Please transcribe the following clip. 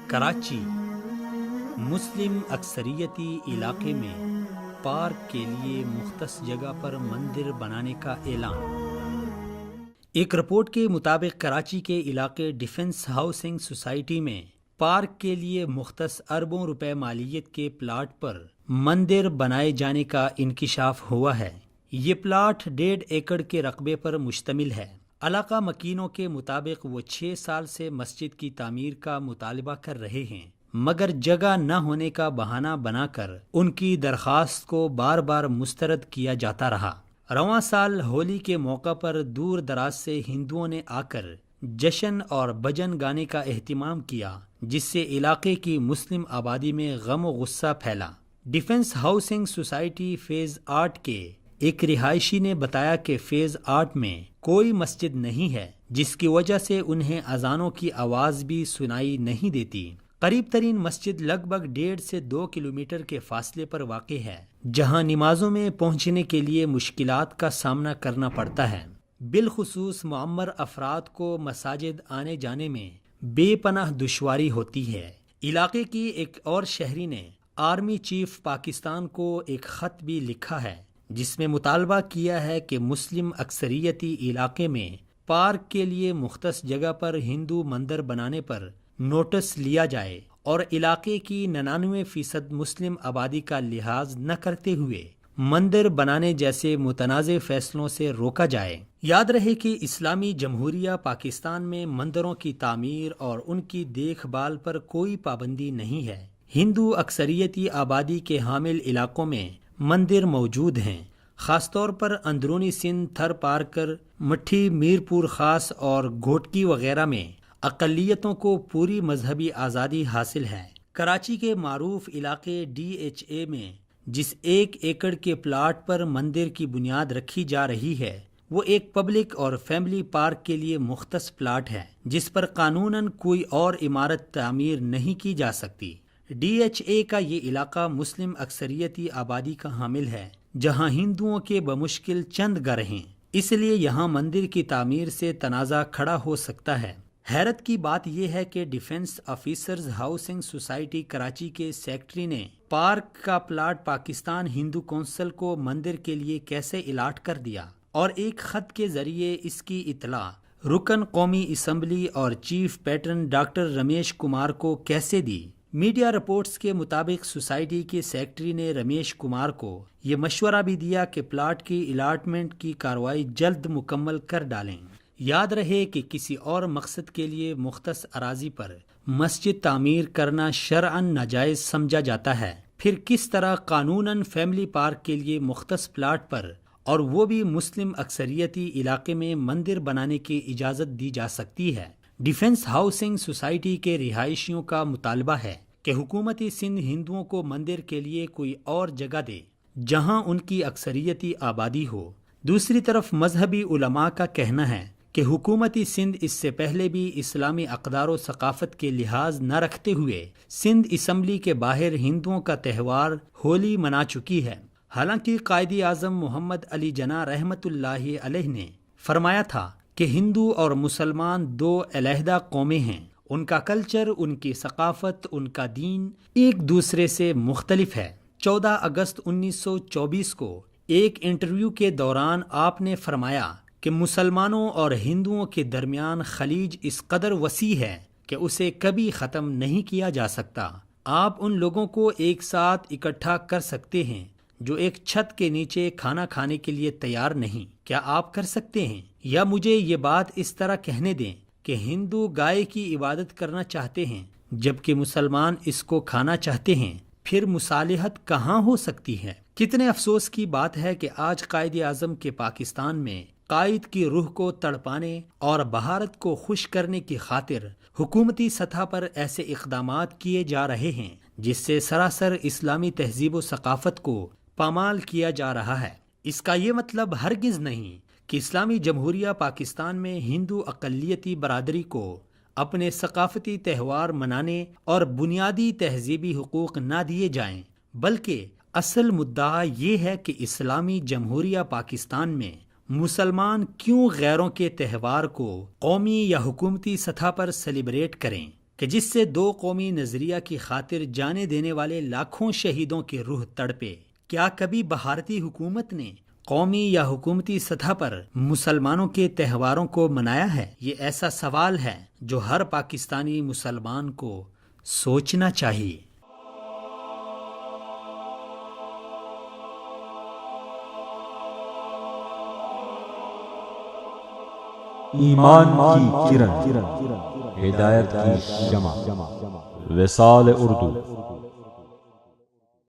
کراچی مسلم اکثریتی علاقے میں پارک کے لیے مختص جگہ پر مندر بنانے کا اعلان۔ ایک رپورٹ کے مطابق کراچی کے علاقے ڈیفنس ہاؤسنگ سوسائٹی میں پارک کے لیے مختص اربوں روپے مالیت کے پلاٹ پر مندر بنائے جانے کا انکشاف ہوا ہے۔ یہ پلاٹ 1.5 ایکڑ کے رقبے پر مشتمل ہے۔ علاقہ مکینوں کے مطابق وہ 6 سال سے مسجد کی تعمیر کا مطالبہ کر رہے ہیں، مگر جگہ نہ ہونے کا بہانہ بنا کر ان کی درخواست کو بار بار مسترد کیا جاتا رہا۔ رواں سال ہولی کے موقع پر دور دراز سے ہندوؤں نے آ کر جشن اور بجن گانے کا اہتمام کیا، جس سے علاقے کی مسلم آبادی میں غم و غصہ پھیلا۔ ڈیفنس ہاؤسنگ سوسائٹی فیز 8 کے ایک رہائشی نے بتایا کہ فیز 8 میں کوئی مسجد نہیں ہے، جس کی وجہ سے انہیں اذانوں کی آواز بھی سنائی نہیں دیتی۔ قریب ترین مسجد لگ بھگ 1.5 سے 2 کلومیٹر کے فاصلے پر واقع ہے، جہاں نمازوں میں پہنچنے کے لیے مشکلات کا سامنا کرنا پڑتا ہے۔ بالخصوص معمر افراد کو مساجد آنے جانے میں بے پناہ دشواری ہوتی ہے۔ علاقے کی ایک اور شہری نے آرمی چیف پاکستان کو ایک خط بھی لکھا ہے، جس میں مطالبہ کیا ہے کہ مسلم اکثریتی علاقے میں پارک کے لیے مختص جگہ پر ہندو مندر بنانے پر نوٹس لیا جائے اور علاقے کی 99% مسلم آبادی کا لحاظ نہ کرتے ہوئے مندر بنانے جیسے متنازع فیصلوں سے روکا جائے۔ یاد رہے کہ اسلامی جمہوریہ پاکستان میں مندروں کی تعمیر اور ان کی دیکھ بھال پر کوئی پابندی نہیں ہے۔ ہندو اکثریتی آبادی کے حامل علاقوں میں مندر موجود ہیں، خاص طور پر اندرونی سندھ، تھر پارکر، مٹھی، میرپور خاص اور گھوٹکی وغیرہ میں اقلیتوں کو پوری مذہبی آزادی حاصل ہے۔ کراچی کے معروف علاقے DHA میں جس 1 ایکڑ کے پلاٹ پر مندر کی بنیاد رکھی جا رہی ہے، وہ ایک پبلک اور فیملی پارک کے لیے مختص پلاٹ ہے، جس پر قانوناً کوئی اور عمارت تعمیر نہیں کی جا سکتی۔ DHA کا یہ علاقہ مسلم اکثریتی آبادی کا حامل ہے، جہاں ہندوؤں کے بمشکل چند گھر ہیں، اس لیے یہاں مندر کی تعمیر سے تنازع کھڑا ہو سکتا ہے۔ حیرت کی بات یہ ہے کہ defence officers housing society Karachi کے سیکرٹری نے پارک کا پلاٹ پاکستان ہندو کونسل کو مندر کے لیے کیسے الاٹ کر دیا، اور ایک خط کے ذریعے اس کی اطلاع رکن قومی اسمبلی اور chief pattern doctor Ramesh Kumar کو کیسے دی۔ میڈیا رپورٹس کے مطابق سوسائٹی کے سیکرٹری نے رمیش کمار کو یہ مشورہ بھی دیا کہ پلاٹ کی الاٹمنٹ کی کارروائی جلد مکمل کر ڈالیں۔ یاد رہے کہ کسی اور مقصد کے لیے مختص اراضی پر مسجد تعمیر کرنا شرعاً ناجائز سمجھا جاتا ہے، پھر کس طرح قانوناً فیملی پارک کے لیے مختص پلاٹ پر، اور وہ بھی مسلم اکثریتی علاقے میں مندر بنانے کی اجازت دی جا سکتی ہے؟ ڈیفنس ہاؤسنگ سوسائٹی کے رہائشیوں کا مطالبہ ہے کہ حکومتی سندھ ہندوؤں کو مندر کے لیے کوئی اور جگہ دے جہاں ان کی اکثریتی آبادی ہو۔ دوسری طرف مذہبی علماء کا کہنا ہے کہ حکومتی سندھ اس سے پہلے بھی اسلامی اقدار و ثقافت کے لحاظ نہ رکھتے ہوئے سندھ اسمبلی کے باہر ہندوؤں کا تہوار ہولی منا چکی ہے۔ حالانکہ قائد اعظم محمد علی جناح رحمۃ اللہ علیہ نے فرمایا تھا کہ ہندو اور مسلمان 2 علیحدہ قومیں ہیں، ان کا کلچر، ان کی ثقافت، ان کا دین ایک دوسرے سے مختلف ہے۔ 14 اگست 1924 کو ایک انٹرویو کے دوران آپ نے فرمایا کہ مسلمانوں اور ہندوؤں کے درمیان خلیج اس قدر وسیع ہے کہ اسے کبھی ختم نہیں کیا جا سکتا۔ آپ ان لوگوں کو ایک ساتھ اکٹھا کر سکتے ہیں جو ایک چھت کے نیچے کھانا کھانے کے لیے تیار نہیں۔ کیا آپ کر سکتے ہیں؟ یا مجھے یہ بات اس طرح کہنے دیں کہ ہندو گائے کی عبادت کرنا چاہتے ہیں جبکہ مسلمان اس کو کھانا چاہتے ہیں، پھر مصالحت کہاں ہو سکتی ہے؟ کتنے افسوس کی بات ہے کہ آج قائد اعظم کے پاکستان میں قائد کی روح کو تڑپانے اور بھارت کو خوش کرنے کی خاطر حکومتی سطح پر ایسے اقدامات کیے جا رہے ہیں جس سے سراسر اسلامی تہذیب و ثقافت کو پامال کیا جا رہا ہے۔ اس کا یہ مطلب ہرگز نہیں کہ اسلامی جمہوریہ پاکستان میں ہندو اقلیتی برادری کو اپنے ثقافتی تہوار منانے اور بنیادی تہذیبی حقوق نہ دیے جائیں، بلکہ اصل مدعا یہ ہے کہ اسلامی جمہوریہ پاکستان میں مسلمان کیوں غیروں کے تہوار کو قومی یا حکومتی سطح پر سیلیبریٹ کریں۔ کہ جس سے دو قومی نظریہ کی خاطر جانے دینے والے لاکھوں شہیدوں کی روح تڑپے؟ کیا کبھی بھارتی حکومت نے قومی یا حکومتی سطح پر مسلمانوں کے تہواروں کو منایا ہے؟ یہ ایسا سوال ہے جو ہر پاکستانی مسلمان کو سوچنا چاہیے۔ ایمان کی کرن، ہدایت کی شمع، وصال اردو۔